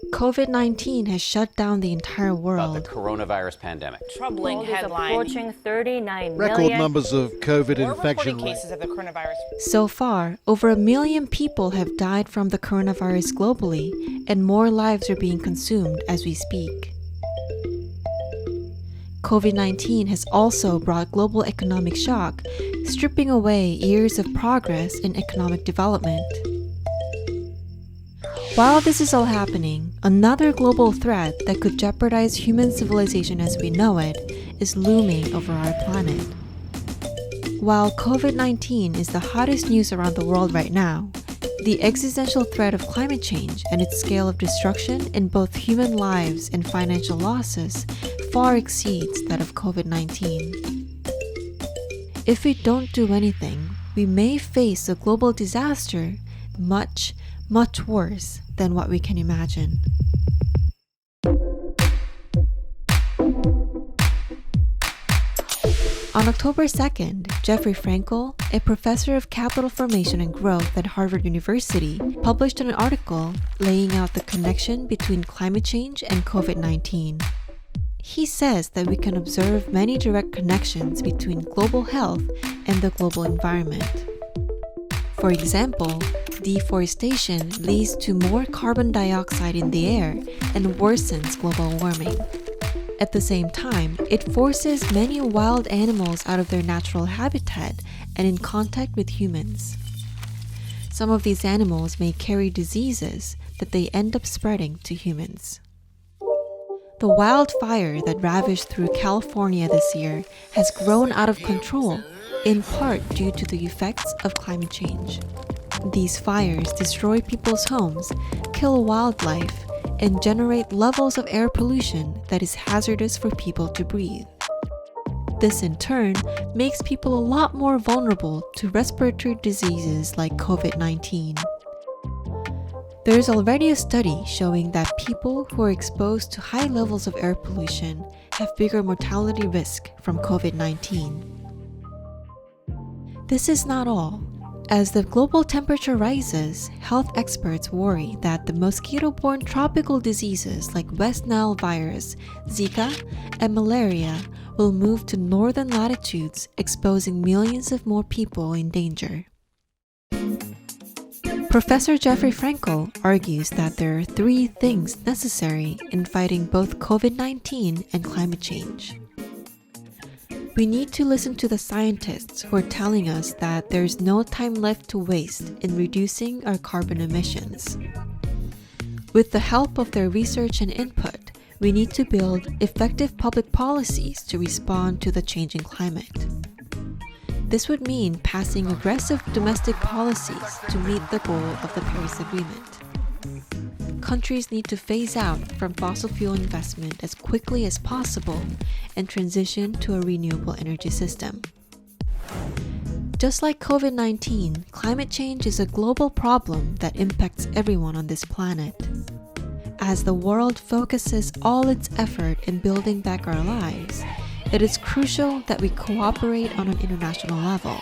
COVID-19 has shut down the entire About world. the coronavirus pandemic. Troubling World is headline. approaching 39 Record million. numbers of COVID More infection reported cases of the coronavirus. So far, over 1 million people have died from the coronavirus globally, and more lives are being consumed as we speak. COVID-19 has also brought global economic shock, stripping away years of progress in economic development. While this is all happening, another global threat that could jeopardize human civilization as we know it is looming over our planet. While COVID-19 is the hottest news around the world right now, the existential threat of climate change and its scale of destruction in both human lives and financial losses far exceeds that of COVID-19. If we don't do anything, we may face a global disaster much worse than what we can imagine. On October 2nd, Jeffrey Frankel, a professor of capital formation and growth at Harvard University, published an article laying out the connection between climate change and COVID-19. He says that we can observe many direct connections between global health and the global environment. For example, deforestation leads to more carbon dioxide in the air and worsens global warming. At the same time, it forces many wild animals out of their natural habitat and in contact with humans. Some of these animals may carry diseases that they end up spreading to humans. The wildfire that ravaged through California this year has grown out of control, in part due to the effects of climate change. These fires destroy people's homes, kill wildlife, and generate levels of air pollution that is hazardous for people to breathe. This in turn makes people a lot more vulnerable to respiratory diseases like COVID-19. There is already a study showing that people who are exposed to high levels of air pollution have bigger mortality risk from COVID-19. This is not all. As the global temperature rises, health experts worry that the mosquito-borne tropical diseases like West Nile virus, Zika, and malaria will move to northern latitudes, exposing millions of more people in danger. Professor Jeffrey Frankel argues that there are 3 things necessary in fighting both COVID-19 and climate change. We need to listen to the scientists who are telling us that there's no time left to waste in reducing our carbon emissions. With the help of their research and input, we need to build effective public policies to respond to the changing climate. This would mean passing aggressive domestic policies to meet the goal of the Paris Agreement. Countries need to phase out from fossil fuel investment as quickly as possible and transition to a renewable energy system. Just like COVID-19, climate change is a global problem that impacts everyone on this planet. As the world focuses all its effort in building back our lives, it is crucial that we cooperate on an international level.